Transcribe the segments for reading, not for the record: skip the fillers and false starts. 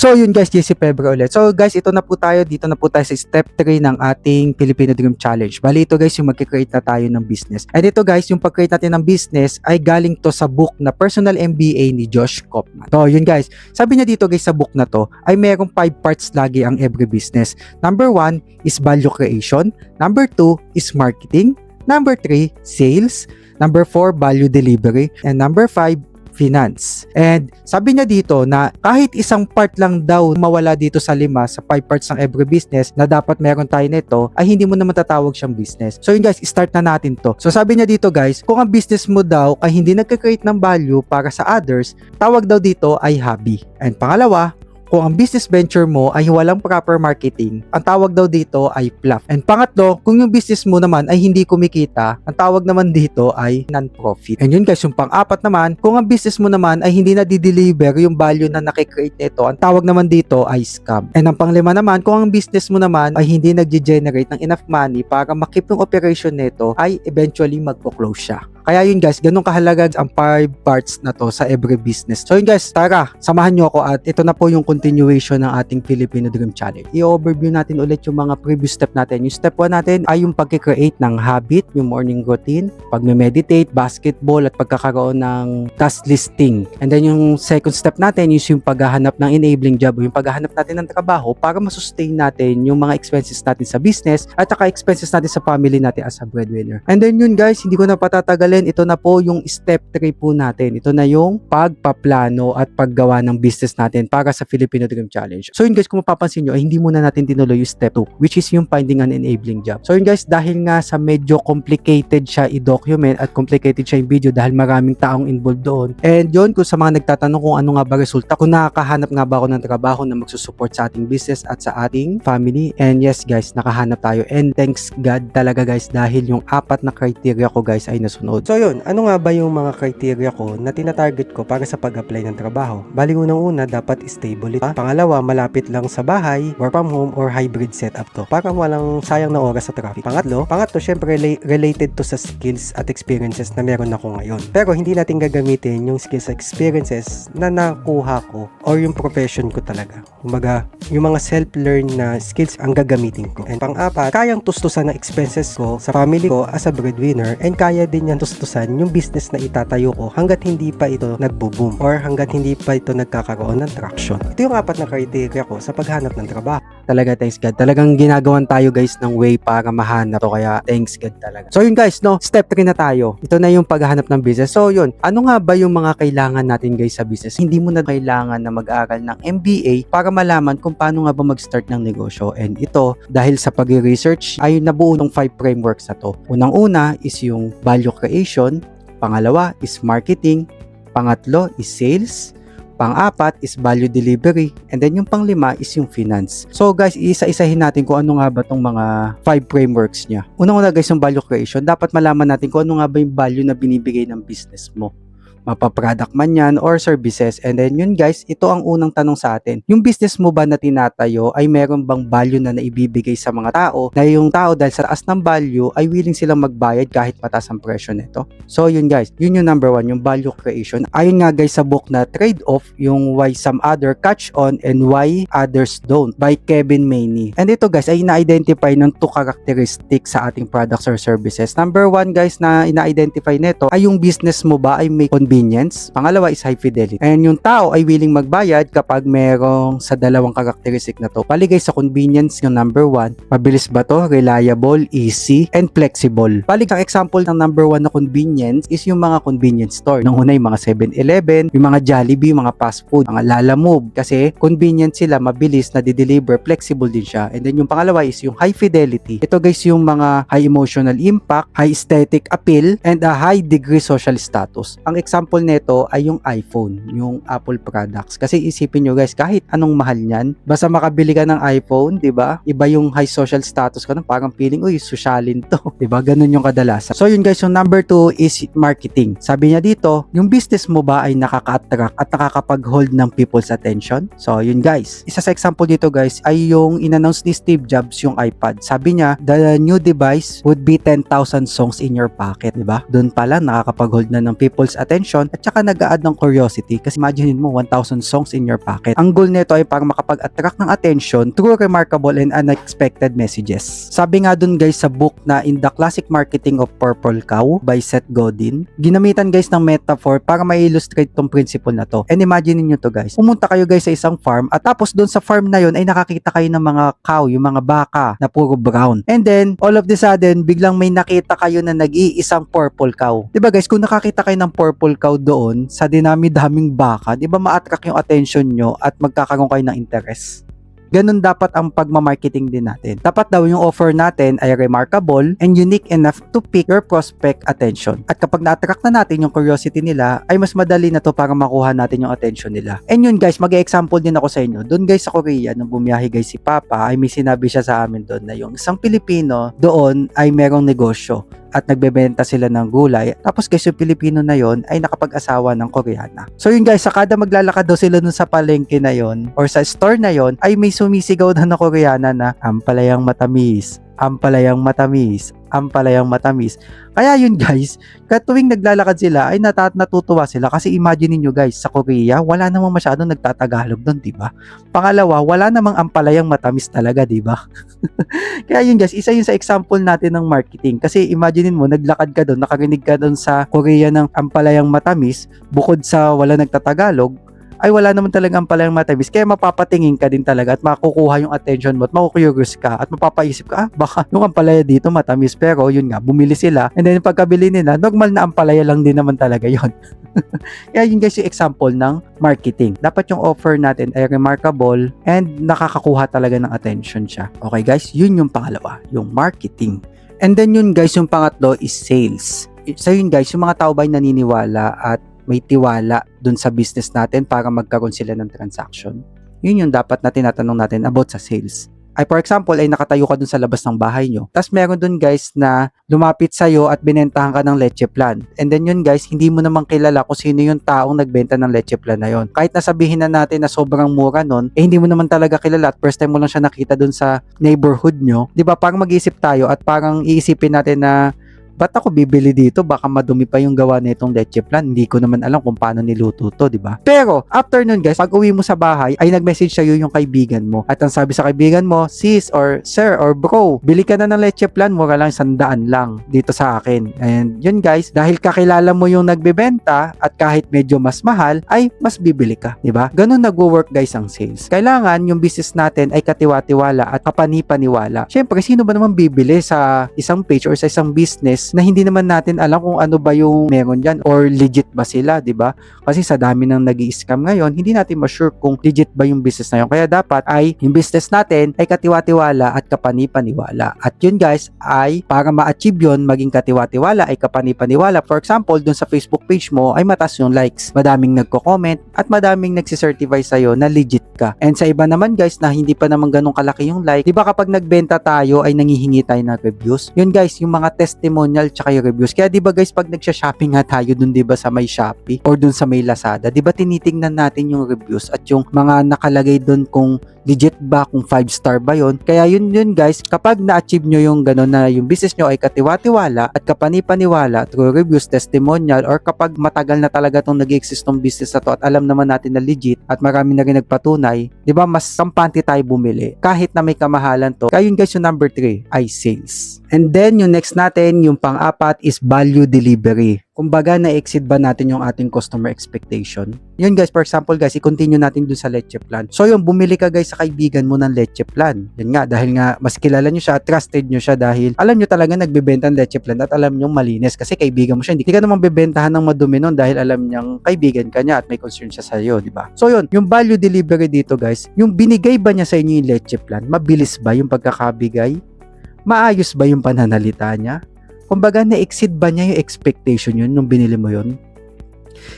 So yun guys, JC Pebre ulit. So guys, ito na po tayo, dito na po tayo sa step 3 ng ating Filipino Dream Challenge. Bali ito guys, yung mag-create na tayo ng business. And ito guys, yung pag-create natin ng business ay galing to sa book na Personal MBA ni Josh Kaufman. So yun guys, sabi niya dito guys sa book na to ay merong 5 parts lagi ang every business. Number 1 is value creation. Number 2 is marketing. Number 3, sales. Number 4, value delivery. And number 5, finance. And sabi niya dito na kahit isang part lang daw mawala dito sa 5 sa 5 parts ng every business na dapat meron tayo nito ay hindi mo na matatawag siyang business. So yun guys, start na natin to. So sabi niya dito guys, kung ang business mo daw ay hindi nagka-create ng value para sa others, tawag daw dito ay hobby. And pangalawa, kung ang business venture mo ay walang proper marketing, ang tawag daw dito ay fluff. And pangatlo, kung yung business mo naman ay hindi kumikita, ang tawag naman dito ay non-profit. And yun guys, yung pang-apat naman, kung ang business mo naman ay hindi na-deliver yung value na nakikreate nito, ang tawag naman dito ay scam. And ang pang-lima naman, kung ang business mo naman ay hindi nag-generate ng enough money para makip yung operation nito, ay eventually magpo-close siya. Kaya yun guys, ganun kahalaga ang 5 parts na to sa every business. So yun guys, tara, samahan nyo ako at ito na po yung continuation ng ating Filipino Dream Challenge. I-overview natin ulit yung mga previous step natin. Yung step 1 natin ay yung pag-create ng habit, yung morning routine, pag-meditate, basketball at pagkakaroon ng task listing. And then yung second step natin is yung paghahanap ng enabling job, yung paghahanap natin ng trabaho para masustain natin yung mga expenses natin sa business at saka expenses natin sa family natin as a breadwinner. And then yun guys, hindi ko na patatagalin. Ito na po yung step 3 po natin. Ito na yung pagpaplano at paggawa ng business natin para sa Filipino Dream Challenge. So yun guys, kung mapapansin nyo, ay hindi muna natin tinuloy yung step 2, which is yung finding an enabling job. So yun guys, dahil nga sa medyo complicated siya i-document at complicated siya yung video dahil maraming taong involved doon. And yun, kung sa mga nagtatanong kung ano nga ba resulta, kung nakakahanap nga ba ako ng trabaho na magsusupport sa ating business at sa ating family. And yes guys, nakahanap tayo. And thanks God talaga guys dahil yung 4 na criteria ko guys ay nasunod. So yun, ano nga ba yung mga criteria ko na tinatarget ko para sa pag-apply ng trabaho? Bali unang-una, dapat stable ito. Pangalawa, malapit lang sa bahay, work from home or hybrid setup to para walang sayang na oras sa traffic. Pangatlo, syempre related to sa skills at experiences na meron ako ngayon. Pero hindi natin gagamitin yung skills at experiences na nakuha ko or yung profession ko talaga. Kumbaga, yung mga self-learn na skills ang gagamitin ko. And pang-apat, kayang tustusan ng expenses ko sa family ko as a breadwinner and kaya din yan tustusan yung business na itatayo ko hanggat hindi pa ito nagbo-boom or hanggat hindi pa ito nagkakaroon ng traction. Ito yung 4 na criteria ko sa paghanap ng trabaho. Talaga thanks God. Talagang ginagawan tayo guys ng way para mahanap to, kaya thanks God talaga. So yun guys, no, step 3 na tayo. Ito na yung paghahanap ng business. So yun, ano nga ba yung mga kailangan natin guys sa business? Hindi mo na kailangan na mag-aaral ng MBA para malaman kung paano nga ba mag-start ng negosyo. And ito, dahil sa pag-research ay nabuo ng 5 frameworks na to. Unang-una is yung value creation, pangalawa is marketing, pangatlo is sales, pang-apat is value delivery, and then yung pang-5 is yung finance. So guys, isa-isahin natin kung ano nga ba tong mga 5 frameworks niya. Unang-una guys, yung value creation, dapat malaman natin kung ano nga ba yung value na binibigay ng business mo. Mapa-product man yan or services. And then yun guys, ito ang unang tanong sa atin. Yung business mo ba na tinatayo ay meron bang value na naibibigay sa mga tao na yung tao dahil sa taas ng value ay willing silang magbayad kahit mataas ang presyo nito? So yun guys, yun yung number 1, yung value creation. Ayun nga guys sa book na Trade-off, yung Why Some Other Catch On and Why Others Don't by Kevin Maney. And ito guys ay ina-identify ng 2 characteristics sa ating products or services. Number 1 guys na ina-identify nito ay yung business mo ba ay may convenience. Pangalawa is high fidelity. And yung tao ay willing magbayad kapag merong sa dalawang karakteristik na to. Paligay sa convenience yung number 1. Mabilis ba to? Reliable, easy, and flexible. Palig ang example ng number 1 na convenience is yung mga convenience store. Nung una yung mga 7-Eleven, yung mga Jollibee, mga fast food, mga Lalamove. Kasi convenient sila, mabilis, na di-deliver, flexible din siya. And then yung pangalawa is yung high fidelity. Ito guys yung mga high emotional impact, high aesthetic appeal, and a high degree social status. Ang example nito ay yung iPhone, yung Apple products. Kasi isipin nyo guys, kahit anong mahal niyan, basta makabili ka ng iPhone, 'di ba? Iba yung high social status ka, parang feeling, uy, sosyalin to. 'Di ba? Ganun yung kadalasan. So yun guys, yung number 2 is marketing. Sabi niya dito, yung business mo ba ay nakaka-attract at nakakapag-hold ng people's attention? So yun guys. Isa sa example dito guys ay yung in-announce ni Steve Jobs yung iPad. Sabi niya, the new device would be 10,000 songs in your pocket, 'di ba? Doon pala nakakapag-hold na ng people's attention attention at saka nag-a-add ng curiosity kasi imagine mo 1,000 songs in your pocket. Ang goal nito ay para makapag-attract ng attention through remarkable and unexpected messages. Sabi nga dun guys sa book na In the Classic Marketing of Purple Cow by Seth Godin, ginamitan guys ng metaphor para ma-illustrate tong principle na to. And imagine niyo to guys, pumunta kayo guys sa isang farm at tapos dun sa farm na yon ay nakakita kayo ng mga cow, yung mga baka na puro brown. And then, all of the sudden, biglang may nakita kayo na nag-iisang purple cow. Diba guys, kung nakakita kayo ng purple cow doon sa dinami-daming baka, diba ma-attract yung attention nyo at magkakaroon kayo ng interest. Ganun dapat ang pagmamarketing din natin. Dapat daw yung offer natin ay remarkable and unique enough to pick your prospect attention. At kapag na-attract na natin yung curiosity nila, ay mas madali na to para makuha natin yung attention nila. And yun guys, mag-example din ako sa inyo. Doon guys sa Korea, nung bumiyahe guys si Papa, ay may sinabi siya sa amin doon na yung isang Pilipino doon ay merong negosyo at nagbebenta sila ng gulay. Tapos guys, yung Pilipino na yon ay nakapag-asawa ng Koreana. So yun guys, sa kada maglalakad daw sila dun sa palengke na yon or sa store na yon, ay may sumisigaw na Koreana na ampalayang matamis, ampalayang matamis, ampalayang matamis. Kaya yun guys, katuwing naglalakad sila ay natutuwa sila kasi imagine niyo guys, sa Korea wala namang masyadong nagtatagalog doon, di ba? Pangalawa, wala namang ampalayang matamis talaga, di ba? Kaya yun guys, isa yun sa example natin ng marketing. Kasi imagine mo, naglakad ka doon, nakarinig ka doon sa Korea ng ampalayang matamis, bukod sa wala nagtatagalog, ay wala naman talagang palang matamis. Kaya mapapatingin ka din talaga at makukuha yung attention mo at makukurous ka at mapapaisip ka, baka yung ampalaya dito matamis. Pero yun nga, bumili sila and then pagkabili nila, normal na ampalaya lang din naman talaga yon. Kaya yun guys yung example ng marketing. Dapat yung offer natin ay remarkable and nakakakuha talaga ng attention siya. Okay guys, yun yung pangalawa, yung marketing. And then yun guys, yung pangatlo is sales. So yun guys, yung mga tao ba ay naniniwala at may tiwala dun sa business natin para magkaroon sila ng transaction. Yun yung dapat na tinatanong natin about sa sales. Ay for example, ay nakatayo ka dun sa labas ng bahay nyo. Tapos meron dun guys na lumapit sa'yo at binentahan ka ng leche plan. And then yun guys, hindi mo namang kilala kung sino yung taong nagbenta ng leche plan na yun. Kahit nasabihin na natin na sobrang mura nun, eh hindi mo naman talaga kilala at first time mo lang siya nakita dun sa neighborhood nyo. Diba parang mag-iisip tayo at parang iisipin natin na ba't ako bibili dito? Baka madumi pa yung gawa nitong leche plan. Hindi ko naman alam kung paano niluto to, di ba? Pero, after nun guys, pag uwi mo sa bahay, ay nag-message sa'yo yung kaibigan mo. At ang sabi sa kaibigan mo, sis or sir or bro, bili ka na ng leche plan, mura lang 100 lang dito sa akin. And yun guys, dahil kakilala mo yung nagbebenta at kahit medyo mas mahal, ay mas bibili ka, di ba? Ganun nagwo-work guys ang sales. Kailangan yung business natin ay katiwa-tiwala at kapani-paniwala. Syempre, sino ba naman bibili sa isang page or sa isang business na hindi naman natin alam kung ano ba yung meron dyan or legit ba sila, di ba? Kasi sa dami ng nag-i-scam ngayon, hindi natin ma-sure kung legit ba yung business na yun. Kaya dapat ay yung business natin ay katiwa-tiwala at kapani-paniwala. At yun guys ay para ma-achieve yun, maging katiwa-tiwala ay kapani-paniwala. For example, dun sa Facebook page mo ay mataas yung likes, madaming nagko-comment at madaming nagsicertify sa'yo na legit ka. And sa iba naman guys na hindi pa naman ganun kalaki yung like, di ba kapag nagbenta tayo ay nangihingi tayo ng reviews? Yun guys, yung mga testimonial tsaka yung reviews. Kaya 'di ba guys, pag nagsha-shopping nga tayo dun 'di ba sa may Shopee or dun sa may Lazada, 'di ba tinitingnan natin yung reviews at yung mga nakalagay dun kung legit ba, kung 5-star ba yon. Kaya yun guys, kapag na-achieve nyo yung gano'n na yung business nyo ay katiwa-tiwala at kapani-paniwala through reviews, testimonial, or kapag matagal na talaga itong nag-exist ng business na to at alam naman natin na legit at marami na rin nagpatunay, di ba mas kampante tayo bumili kahit na may kamahalan to. Kaya yun guys, yung number 3 ay sales. And then yung next natin, yung pang-apat is value delivery. Kumbaga, na-exceed ba natin yung ating customer expectation? Yun guys, for example guys, i-continue natin dun sa leche plan. So yung bumili ka guys sa kaibigan mo ng leche plan. Yan nga, dahil nga mas kilala nyo siya, trusted nyo siya dahil alam nyo talaga nagbebenta ng leche plan at alam nyo malinis kasi kaibigan mo siya. Hindi ka naman bebentahan ng madumi nun dahil alam niyang kaibigan ka niya at may concern siya sa'yo, di ba? So yun, yung value delivery dito guys, yung binigay ba niya sa inyo yung leche plan? Mabilis ba yung pagkakabigay? Maayos ba yung pananalita niya? Kumbaga, na-exceed ba niya yung expectation yun nung binili mo yun?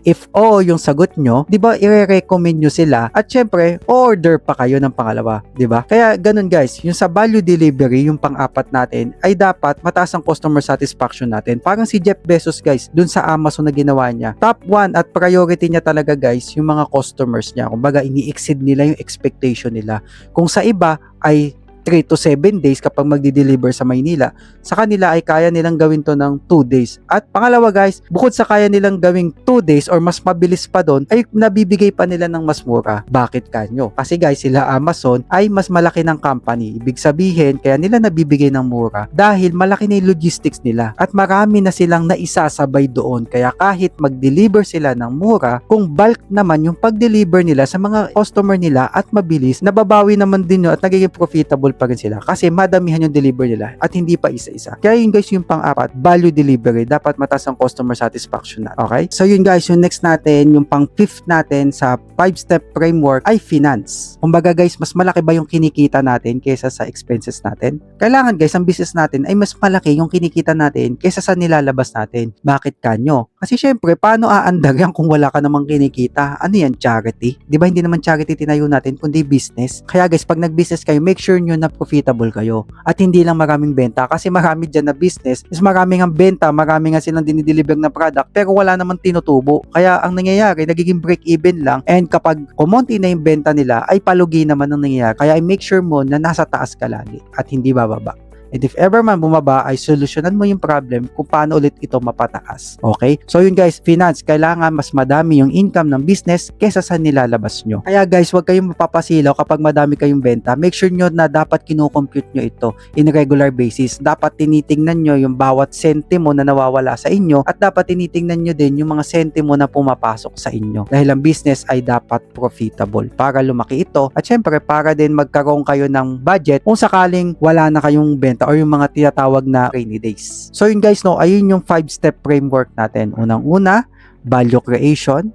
If oo yung sagot nyo, di ba i-recommend nyo sila at syempre, order pa kayo ng pangalawa, di ba? Kaya ganun guys, yung sa value delivery, yung pang-apat natin, ay dapat mataas ang customer satisfaction natin. Parang si Jeff Bezos guys, dun sa Amazon na ginawa niya. Top 1 at priority niya talaga guys, yung mga customers niya. Kumbaga, ini-exceed nila yung expectation nila. Kung sa iba ay 3 to 7 days kapag magdi-deliver sa Maynila. Sa kanila ay kaya nilang gawin to ng 2 days. At pangalawa guys, bukod sa kaya nilang gawing 2 days or mas mabilis pa doon, ay nabibigay pa nila ng mas mura. Bakit kanyo? Kasi guys, sila Amazon ay mas malaki ng company. Ibig sabihin, kaya nila nabibigay ng mura dahil malaki na yung logistics nila at marami na silang naisasabay doon. Kaya kahit mag-deliver sila ng mura, kung bulk naman yung pag-deliver nila sa mga customer nila at mabilis, nababawi naman din yun at nagiging profitable pa rin sila kasi madamihan yung deliver nila at hindi pa isa-isa. Kaya yun guys, yung pang-apat, value delivery. Dapat mataas ang customer satisfaction natin. Okay? So yun guys, yung next natin, yung pang-fifth natin sa 5-step framework ay finance. Kumbaga guys, mas malaki ba yung kinikita natin kaysa sa expenses natin? Kailangan guys, ang business natin ay mas malaki yung kinikita natin kaysa sa nilalabas natin. Bakit kanyo? Kasi syempre, paano aandar yan kung wala ka namang kinikita? Ano yan, charity? Di ba hindi naman charity tinayo natin, kundi business? Kaya guys, pag nag-business kayo, make sure nyo na profitable kayo. At hindi lang maraming benta. Kasi marami dyan na business, is maraming ang benta, marami nga silang dinideliver na product, pero wala namang tinutubo. Kaya ang nangyayari, nagiging break-even lang. And kapag kumonti na yung benta nila, ay palugi naman ang nangyayari. Kaya make sure mo na nasa taas ka lagi at hindi bababa. And if ever man bumaba, ay solusyonan mo yung problem kung paano ulit ito mapataas. Okay? So yun guys, finance, kailangan mas madami yung income ng business kesa sa nilalabas nyo. Kaya guys, huwag kayong mapapasilaw kapag madami kayong benta. Make sure nyo na dapat kinukompute nyo ito in regular basis. Dapat tinitingnan nyo yung bawat sentimo na nawawala sa inyo at dapat tinitingnan nyo din yung mga sentimo na pumapasok sa inyo. Dahil ang business ay dapat profitable para lumaki ito at syempre para din magkaroon kayo ng budget kung sakaling wala na kayong benta or yung mga tinatawag na rainy days. So yun guys, no, ayun yung 5-step framework natin. Unang-una, value creation.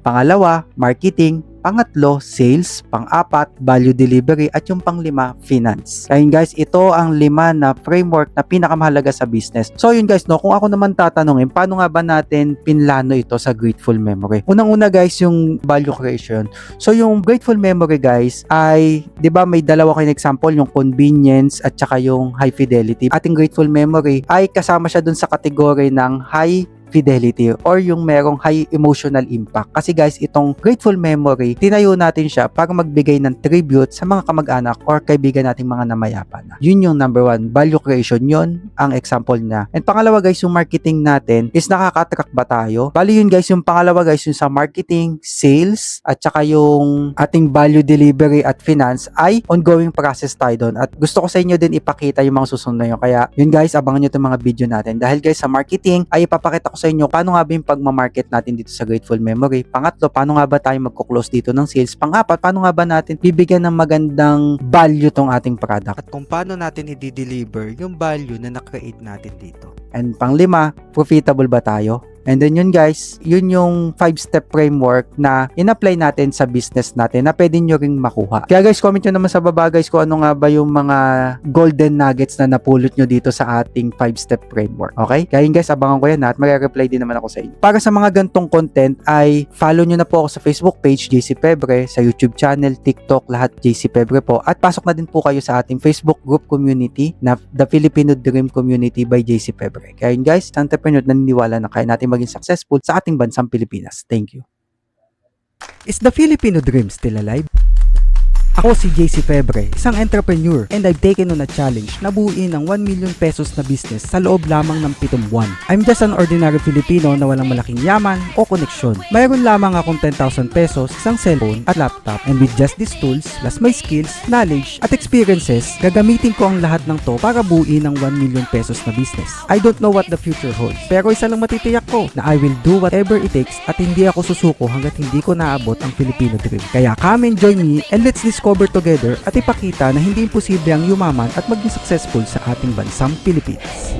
Pangalawa, marketing. Pangatlo, sales. Pang-apat, value delivery. At yung pang-lima, finance. Kaya yun guys, ito ang 5 na framework na pinakamahalaga sa business. So yun guys, no, kung ako naman tatanungin, paano nga ba natin pinlano ito sa Grateful Memory? Unang-una guys, yung value creation. So yung Grateful Memory guys ay, di ba may dalawa kayong example, yung convenience at saka yung high fidelity. Ating Grateful Memory ay kasama siya dun sa kategory ng high fidelity or yung merong high emotional impact. Kasi guys, itong Grateful Memory, tinayo natin siya para magbigay ng tribute sa mga kamag-anak or kaibigan nating mga namayapa na. Yun yung number 1, value creation. Yun ang example niya. And pangalawa guys, yung marketing natin is nakaka-attract ba tayo? Bali yun guys, yung pangalawa guys, yung sa marketing, sales, at saka yung ating value delivery at finance ay ongoing process tayo doon. At gusto ko sa inyo din ipakita yung mga susunod na yun. Kaya yun guys, abangan nyo itong mga video natin. Dahil guys, sa marketing ay ipapakita ko sa inyo paano nga ba yung pagmamarket natin dito sa Grateful Memory. Pangatlo, paano nga ba tayo magko-close dito ng sales. Pangapat, paano nga ba natin bibigyan ng magandang value tong ating product. At kung paano natin i-deliver yung value na na-create natin dito. And panglima, profitable ba tayo? And then yun guys, yun yung 5-step framework na in-apply natin sa business natin na pwede nyo ring makuha. Kaya guys, comment nyo naman sa baba guys kung ano nga ba yung mga golden nuggets na napulot nyo dito sa ating 5-step framework. Okay? Kaya yun guys, abangan ko yan at mag-reply din naman ako sa inyo. Para sa mga gantong content ay follow nyo na po ako sa Facebook page, JC Pebre, sa YouTube channel, TikTok, lahat JC Pebre po. At pasok na din po kayo sa ating Facebook group community na The Filipino Dream Community by JC Pebre. Kaya yun guys, entrepreneur, naniniwala na kaya natin maging successful sa ating bansang Pilipinas. Thank you. Is the Filipino dream still alive? Ako si JC Pebre, isang entrepreneur, and I've taken on a challenge na buuin ang 1 million pesos na business sa loob lamang ng 7 buwan. I'm just an ordinary Filipino na walang malaking yaman o koneksyon. Mayroon lamang akong 10,000 pesos, isang cellphone at laptop, and with just these tools, plus my skills, knowledge at experiences, gagamitin ko ang lahat ng to para buuin ang 1 million pesos na business. I don't know what the future holds, pero isa lang matitiyak ko na I will do whatever it takes at hindi ako susuko hanggat hindi ko naabot ang Filipino dream. Kaya come and join me and let's discover together at ipakita na hindi imposible ang yumaman at maging successful sa ating bansang Pilipinas.